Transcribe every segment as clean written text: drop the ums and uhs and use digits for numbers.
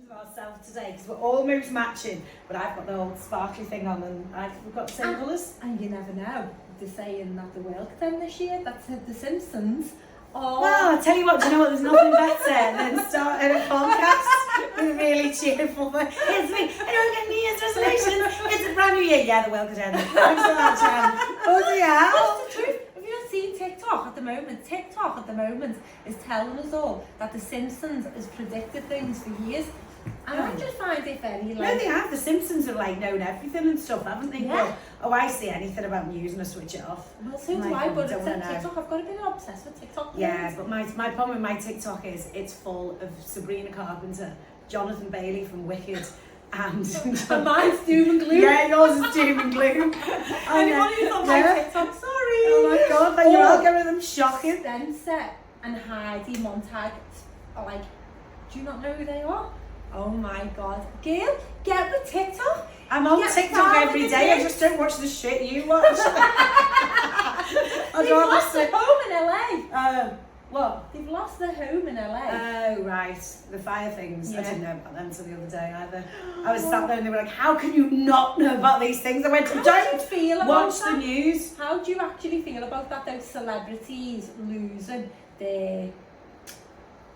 Of ourselves today because we're almost matching, but I've got the old sparkly thing on and we've got the same colours. And you never know. They're saying that the world could end this year. That's The Simpsons. Oh. Well, I tell you what, do you know what? There's nothing better than starting a podcast with really cheerful. It's me. I don't get New Year's resolutions. It's a brand new year. Yeah, the world could end. Thanks for that, Jan. Oh, yeah. That's the truth. Have you not seen TikTok at the moment? TikTok at the moment is telling us all that The Simpsons has predicted things for years. And I just find it very No, they have. The Simpsons have known everything and stuff, haven't they? Yeah. But, I see anything about news and I switch it off. Well, so do I, but don't it's wanna know. TikTok. I've got a bit obsessed with TikTok. Yeah, but my problem with my TikTok is it's full of Sabrina Carpenter, Jonathan Bailey from Wicked, and And mine's doom and gloom. Yeah, yours is doom and gloom. Anyone who's on my TikTok, sorry. Oh my god, like your algorithm's shocking. Spencer and Heidi Montag are like, do you not know who they are? Oh my god. Gail, get with TikTok. I'm on TikTok every day, I just don't watch the shit you watch. They've lost their home in LA. What? They've lost their home in LA. Oh, right. The fire things. Yeah. I didn't know about them until the other day either. I was sat there and they were like, how can you not know about these things? I went, How don't do you feel about watch that? the news. How do you actually feel about that? Those celebrities losing their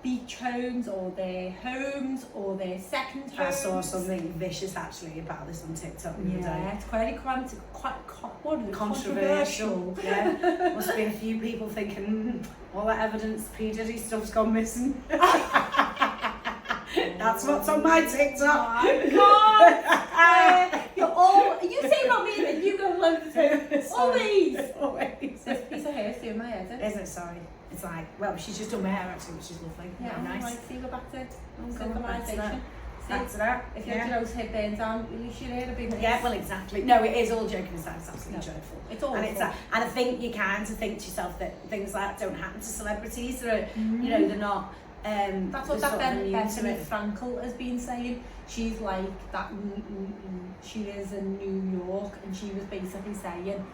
beach homes or their homes or their second homes. I saw something vicious actually about this on TikTok the other day. Yeah, it's quite Controversial. Yeah. Must have been a few people thinking, all that evidence, P. Diddy stuff's gone missing. That's what's on my TikTok. Oh my God. You say about me and you go loads of times. Always. This piece of hair is doing my head in. Is it? Sorry. It's well, she's just done my hair actually, which is lovely. Yeah, very nice. Like, see, we're back to Back to that. civilization. Back to that. If your Joe's head burns down, at least your hair a big mess. Yeah, well, exactly. No, it is all joking aside. It's absolutely dreadful. It's awful. And I think you can to think to yourself that things like that don't happen to celebrities. They're, they're not. That's what that Bethany Frankel has been saying. She's like that. She lives in New York, and she was basically saying,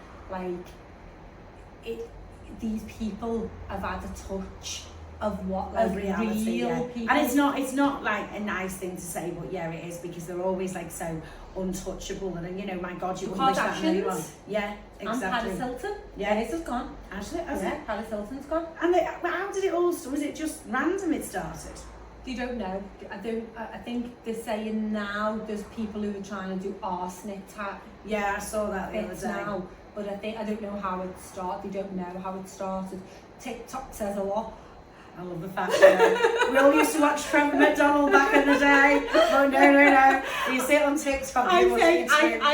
these people have had a touch of what reality, real people. And it's not like a nice thing to say, but yeah, it is because they're always so untouchable, and my God, you wouldn't wish that on anyone. Yeah, exactly. And Paris Hilton. Yeah, his has gone. Actually, Yeah, Paris Hilton's gone. And how did it all? Was it just random? It started. You don't know. I think they're saying now there's people who are trying to do arsenic tag. Yeah, I saw that the other day. Now, but I don't know how it started. They don't know how it started. TikTok says a lot. I love the fact that we all used to watch Trevor McDonald back in the day. Oh no. You see it on TikTok. I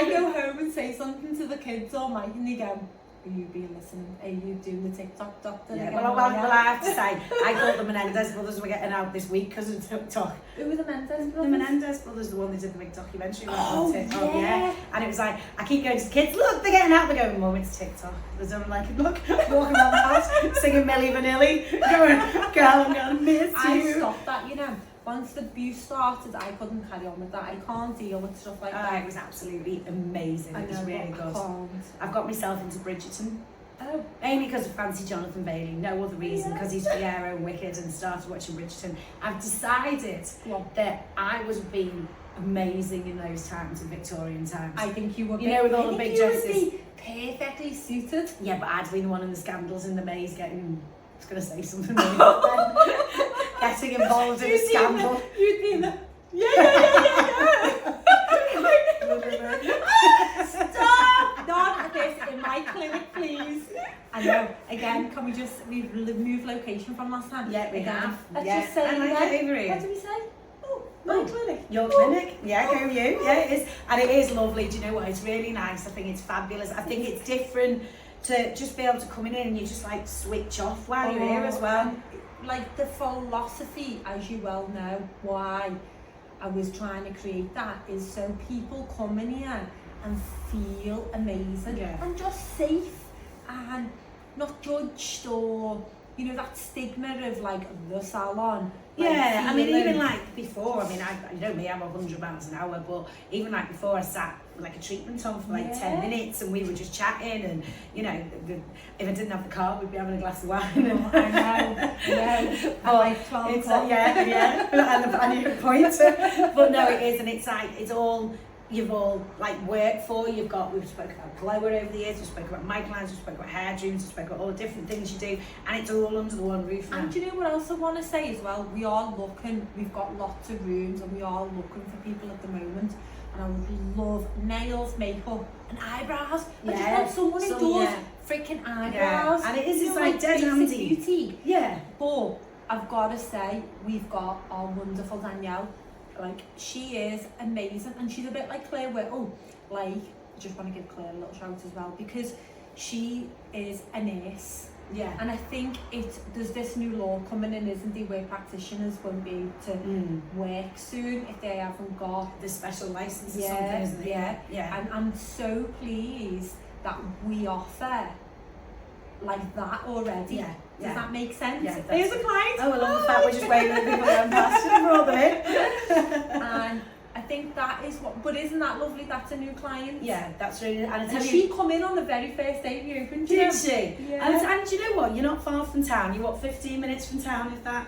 go home and say something to the kids all night and they go, are you being listening? Are you doing the TikTok doctor? Yeah, well, I have to say, I thought the Menendez brothers were getting out this week because of TikTok. Who were the Menendez brothers? The Menendez brothers, the one that did the big documentary on TikTok. Yeah. And it was like, I keep going to the kids, look, they're getting out. They're going, Mum, it's TikTok. There's someone look, walking around the house, singing Milli Vanilli, going, girl, I'm going to miss you. I stopped that, Once the abuse started, I couldn't carry on with that. I can't deal with stuff like that. It was absolutely amazing. It was really good. I've got myself into Bridgerton. Oh. Mainly because of Fancy Jonathan Bailey, no other reason, because he's Fiero and Wicked, and started watching Bridgerton. I've decided that I was being amazing in those times, in Victorian times. I think you would be. With all the big dresses. Perfectly suited. Yeah, but I'd been the one in the scandals in the maze getting, I was going to say something really getting involved in a scandal. You'd be in the... Yeah. Stop! Not this in my clinic, please. I know. Again, can we've moved location from last time? Yeah, we have. Let's just say I like it over here. What did we say? My clinic. Your clinic? Yeah, go you. Yeah, it is. And it is lovely. Do you know what? It's really nice. I think it's fabulous. I think it's different to just be able to come in and you just switch off while you're here as well. The philosophy, as you well know, why I was trying to create that is so people come in here and feel amazing and just safe and not judged or that stigma of the salon. Yeah, I mean, even before, I know me, I'm 100 miles an hour, but even before I sat like a treatment on for like 10 minutes, and we were just chatting, and you know, if I didn't have the car, we'd be having a glass of wine. Oh, I know. I like 12 it's and you're a point. But no, it is, and it's like, it's all, you've all like worked for, we've spoken about Glower over the years, we've spoken about microlines, we've spoken about hair dreams, we've spoken about all the different things you do, and it's all under the one roof now. And do you know what else I want to say as well? We are looking, we've got lots of rooms, and we are looking for people at the moment, and I would love nails, makeup and eyebrows. I just want someone who does freaking eyebrows. And it is, it's like dead handy. Beauty. Yeah. But I've got to say, we've got our wonderful Danielle. Like, she is amazing, and she's a bit like Claire Whittle. Like, I just want to give Claire a little shout as well, because she is a nurse. Yeah. And I think there's this new law coming in, isn't there, where practitioners won't be able to work soon if they haven't got the special license or something, isn't it? Yeah. And I'm so pleased that we offer like that already. Yeah. Does that make sense? Yeah, There's a client. Oh, I love the fact we're just waiting for people going past and we're all there. And I think that is what, but isn't that lovely? That's a new client. Yeah, that's really, and she come in on the very first day we opened. Did she? Yeah. And do you know what? You're not far from town. You're what, 15 minutes from town, if that?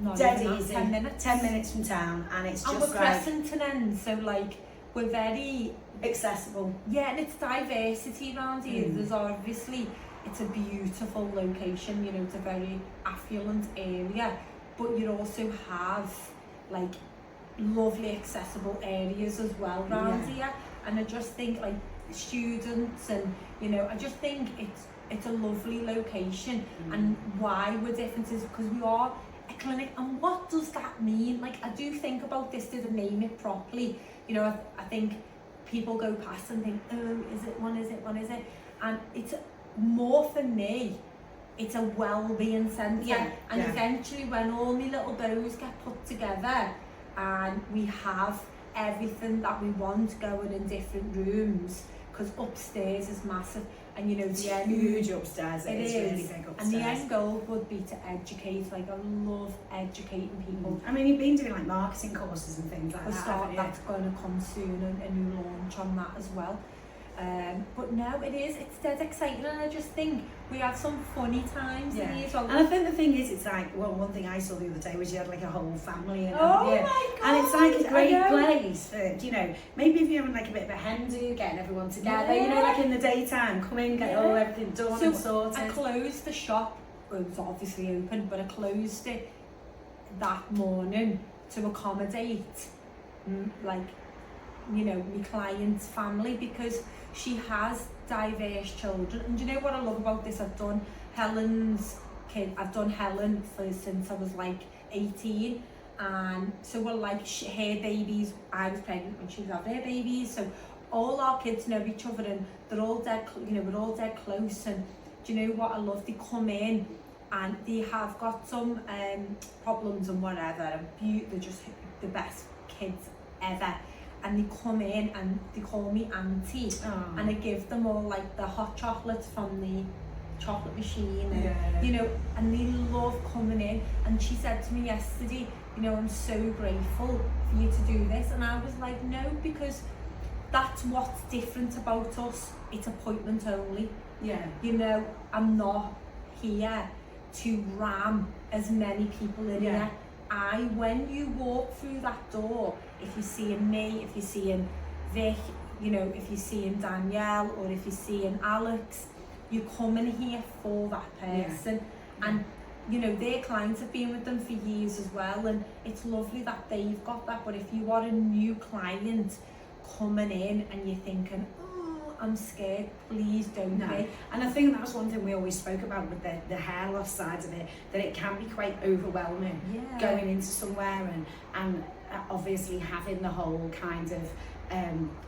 Not dead even easy. 10 minutes. 10 minutes from town, and it's and just we're Crescent end, so like we're very accessible. Yeah, and it's diversity around here. There's obviously, it's a beautiful location, you know, it's a very affluent area, but you also have like lovely accessible areas as well around here, and I just think like students, and you know, I just think it's a lovely location. And why we're different is because we are a clinic. And what does that mean? Like, I do think about this, to name it properly, you know. I think people go past and think, oh, is it one, is it one, is it? And it's more, for me, it's a well-being centre. And eventually, when all my little bows get put together and we have everything that we want going in different rooms, because upstairs is massive, and you know, it's huge upstairs. It is really big upstairs. And the end goal would be to educate. Like, I love educating people. I mean, you've been doing like marketing courses and things like that. That's going to come soon, a new launch on that as well. But no, it's dead exciting, and I just think we have some funny times in here as well. And I think the thing is, it's like, well, one thing I saw the other day was you had like a whole family in my God, and it's like a great place for, you know, maybe if you're having like a bit of a hen do, getting everyone together, you know, like in the daytime, come in, get all everything done and sorted. I closed the shop, it was obviously open, but I closed it that morning to accommodate like, you know, my client's family, because she has diverse children. And do you know what I love about this? I've done Helen's kid, I've done Helen since I was like 18, and so we're like her babies, I was pregnant when she was having her babies, so all our kids know each other, and they're all dead, you know, we're all dead close. And do you know what I love? They come in and they have got some problems and whatever, and they're just the best kids ever. And they come in and they call me auntie, and I give them all like the hot chocolates from the chocolate machine, and you know, and they love coming in. And she said to me yesterday, you know, I'm so grateful for you to do this. And I was like, no, because that's what's different about us. It's appointment only. You know, I'm not here to ram as many people in here. When you walk through that door, if you're seeing me, if you're seeing Vic, you know, if you're seeing Danielle, or if you're seeing Alex, you're coming here for that person. And you know, their clients have been with them for years as well, and it's lovely that they've got that. But if you are a new client coming in and you're thinking, oh, I'm scared, please don't be. And I think that was one thing we always spoke about with the hair loss side of it, that it can be quite overwhelming going into somewhere, and obviously having the whole kind of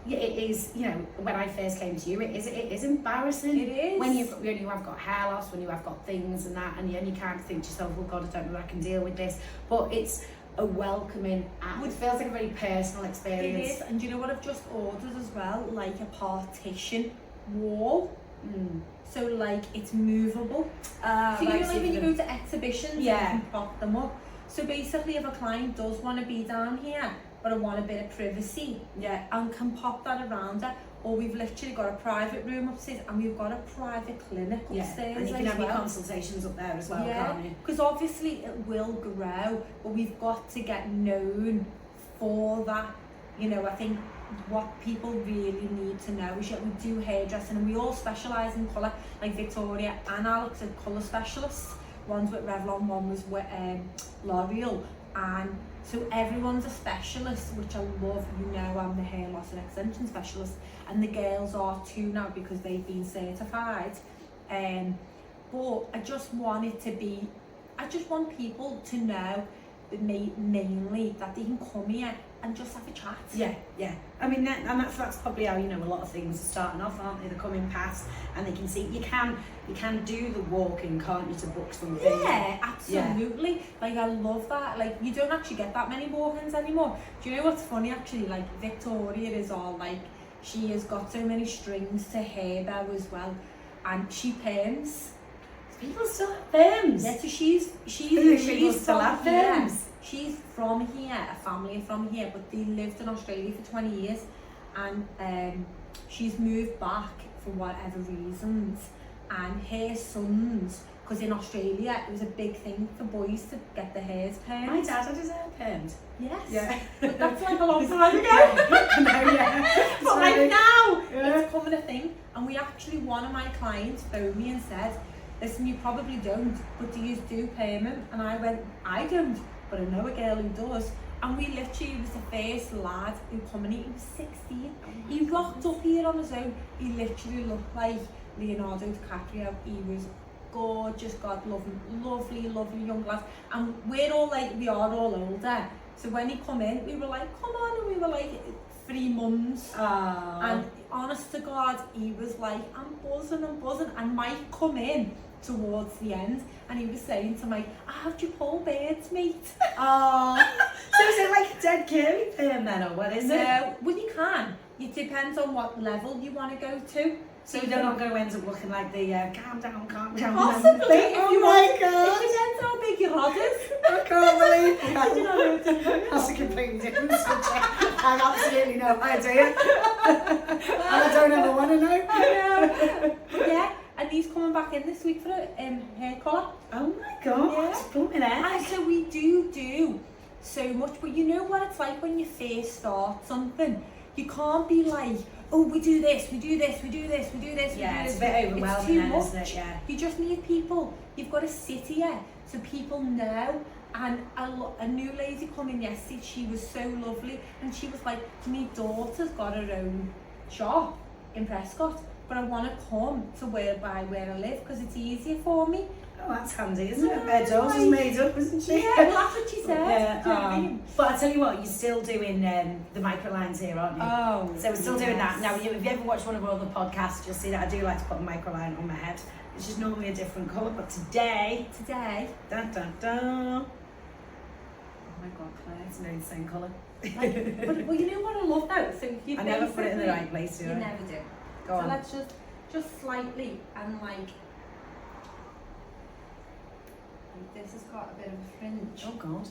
it is, you know, when I first came to you, it is embarrassing. It is. When you have got hair loss, when you have got things and that, and you can't think to yourself, oh God, I don't know if I can deal with this. But it's a welcoming, it feels like a very personal experience. It is. And do you know what I've just ordered as well? Like a partition wall. So like it's movable. So you know, like when you go to exhibitions, you can prop them up. So basically, if a client does want to be down here, but I want a bit of privacy. Yeah. And can pop that around her. Or we've literally got a private room upstairs, and we've got a private clinic upstairs. And you can as have your well. consultations up there as well, Yeah, can't you? because obviously it will grow, but we've got to get known for that. You know, I think what people really need to know is that we do hairdressing, and we all specialise in colour. Like Victoria and Alex are colour specialists. One's with Revlon, one was with L'Oreal, and so everyone's a specialist, which I love. You know, I'm the hair loss and extension specialist, and the girls are too now because they've been certified. But I just want it to be, I just want people to know that mainly that they can come here and just have a chat. Yeah, yeah. I mean, and that's probably how, you know, a lot of things are starting off, aren't they? They're coming past and they can see, you can do the walking, can't you, to book something? Yeah, absolutely. Yeah. Like, I love that. Like, you don't actually get that many walk-ins anymore. Do you know what's funny, actually? Like, Victoria is all like, she has got so many strings to her bow as well, and she perms. People still have perms. Yeah, so she's still have perms. She's from here, a family from here, but they lived in Australia for 20 years, and she's moved back for whatever reasons, and her sons, because in Australia it was a big thing for boys to get their hairs permed. My dad had his hair permed. Yes. Yeah. But that's like a long time ago. No, yeah. But like now, it's becoming a thing, and we actually, one of my clients phoned me and said, listen, you probably don't, but do you do permanent? And I went, I don't, but I know a girl who does. And we literally, was the first lad who come in, he was 16. He rocked up here on his own. He literally looked like Leonardo DiCaprio. He was gorgeous, God love him, lovely, lovely young lad. And we're all like, we are all older. So when he come in, we were like, come on, and we were like 3 months. Aww. And honest to God, he was like, I'm buzzing, and Mike come in towards the end, and he was saying to Mike, how'd you pull birds, mate? Oh, so is it like a dead curly perm then, or what is it? Well, you can. It depends on what level you want to go to. So you're not going to end up looking like the calm down. Possibly. Oh my God. It depends how big your rod is. I can't believe that. I don't know. That's a completely different subject. I have absolutely no idea. And I don't ever want to know. I know. Yeah, and he's coming back in this week for a hair colour. Oh my God, Yeah. it's bumping there. And so we do so much, but you know what it's like when you first start something? You can't be like, oh, we do this. Yeah, it's a bit overwhelming then, isn't it? Yeah. You just need people. You've got to sit here so people know. And a new lady come in yesterday, she was so lovely, and she was like, my daughter's got her own shop in Prescott, but I want to come to where I live because it's easier for me. Oh, that's handy, isn't it? Her daughter's made up, isn't she? Yeah, well, that's what she said. Yeah. Do you know what I mean? But I tell you what, you're still doing the microlines here, aren't you? Oh, so we're still doing that. Now, if you ever watch one of our other podcasts, you'll see that I do like to put a microline on my head, which is normally a different colour, but today, dun dun dun. Oh my God, Claire, it's nearly the same colour. But you know what I love though? So you I never put it in the right place, do I? You never do. Go on. So let's just slightly, and like this has got a bit of a fringe. Oh God,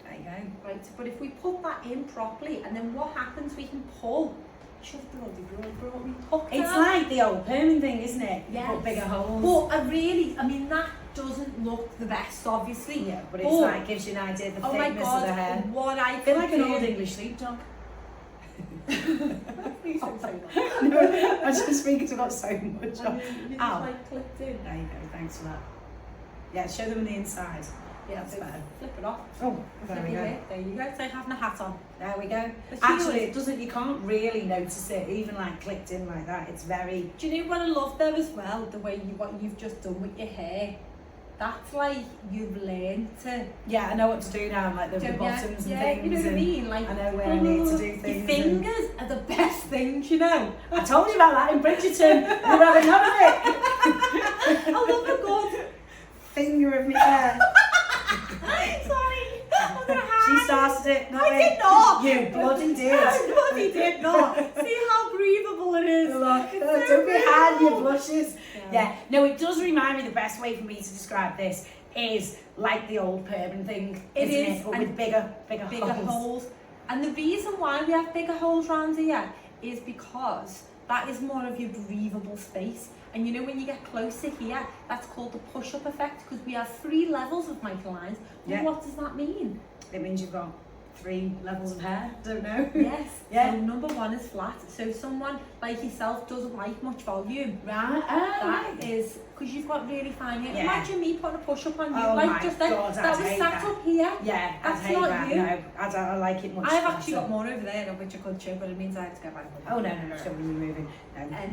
there you go. Right, but if we put that in properly, and then what happens? We can pull. Should have brought me tucked It's out. like the old perming thing, isn't it? You Yes. put bigger holes. But I mean that doesn't look the best, obviously. Yeah, but it's like, gives you an idea of the oh my thickness God, of the hair. what I feel like an do- old English sheepdog. Please don't say that. No, I just speaking because I've got so much And on. you just Ow. like clipped in. There you go, thanks for that. Yeah, show them the inside. Yeah, That's so better. flip it off. Oh, there Flip we it go. away. There you go. It's like having a hat on. There we go. The Actually, heel it doesn't, you can't really notice it, even like clicked in like that. It's very... Do you know what I love though as well? The way what you've just done with your hair. That's like you've learned to. Yeah, I know what to do now, like the buttons and things. You know what I mean? Like, I know where I need to do your things. fingers are the best things, you know. I told you about that in Bridgerton. You're having none of it. I love a good Finger of me hair. Sorry. I'm gonna have. She started it, not I me. did not. You bloody did. I bloody did not. See how breathable it is. Look, It's so don't be hiding your breathable. blushes. Yeah, no, it does remind me, the best way for me to describe this is like the old permanent thing, It isn't is, it? But and with bigger Bigger holes. And the reason why we have bigger holes around here is because that is more of your breathable space. And you know, when you get closer here, that's called the push-up effect, because we have 3 levels of microlines. Well, what does that mean? It means you've got 3 levels of hair. Don't know. Yes. Yeah. So number 1 is flat. So someone like yourself doesn't like much volume. Right. That is because you've got really fine hair. Yeah. Imagine me putting a push-up on you, Oh like my just like God, that I'd was hate sat that. up here. Yeah, That's I'd hate not that. you. No, I like it much. I've actually closer. got more over there, which I could show, but it means I have to go back. Oh no, don't be moving.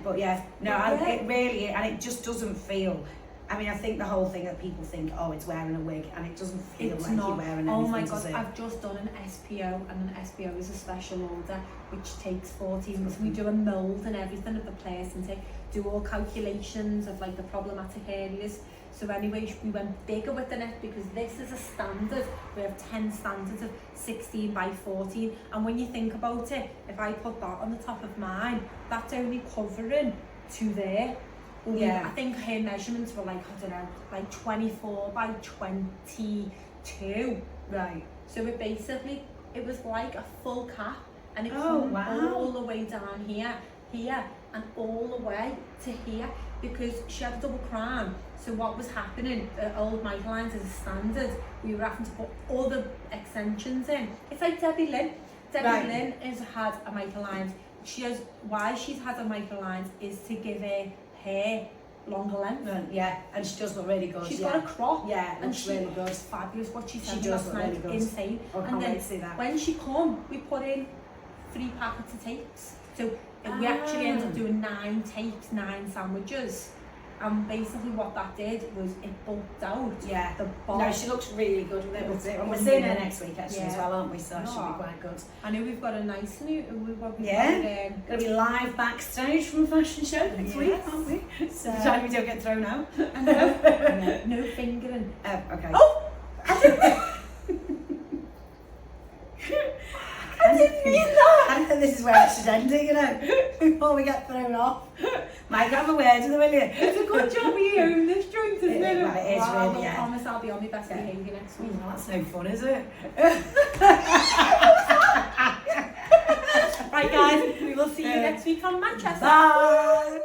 But yeah, no, But it really, and it just doesn't feel. I mean, I think the whole thing that people think, oh, it's wearing a wig, and it doesn't feel It's like not. you're wearing anything. Oh my does God, it? I've just done an SPO, and an SPO is a special order which takes 14 months. We do a mould and everything of the person, do all calculations of like the problematic areas. So anyway, we went bigger with the net because this is a standard. We have 10 standards of 16 by 14. And when you think about it, if I put that on the top of mine, that's only covering to there. Well, Yeah. I think her measurements were like, I don't know, like 24 by 22. Right. So it was like a full cap, and it Oh, came wow. all the way down here, and all the way to here, because she had a double crown. So what was happening, the old microlines as a standard, we were having to put other extensions in. It's like Debbie Lynn. Debbie Lynn has had a microline. Why she's had a microline is to give her hair longer length. Yeah, and she does look really good. She's got a crop. Yeah, it and looks she really good. looks fabulous. What she said She does last look night, really good. insane. Oh, I And can't then wait to see that. when she come, we put in 3 packets of tapes. So we actually ended up doing 9 tapes, 9 sandwiches. And basically what that did was it bulked out. Yeah. The bob. No, she looks really good with it. And we're seeing her next week actually as well, aren't we? So it should be quite good. I know we've got a nice new. Yeah. Going to be live backstage from a fashion show next week, aren't we? So, the time we don't get thrown out. I know. No fingering. Okay. Oh! I didn't mean that! I think this is where it should end it, you know, before we get thrown off. Might have a word with her, will you? It's a good job we own this joint, isn't it? Well, it is really, I promise I'll be on my best behaviour next week. Well, that's no fun, is it? Right guys, we will see you next week from Manchester. Bye!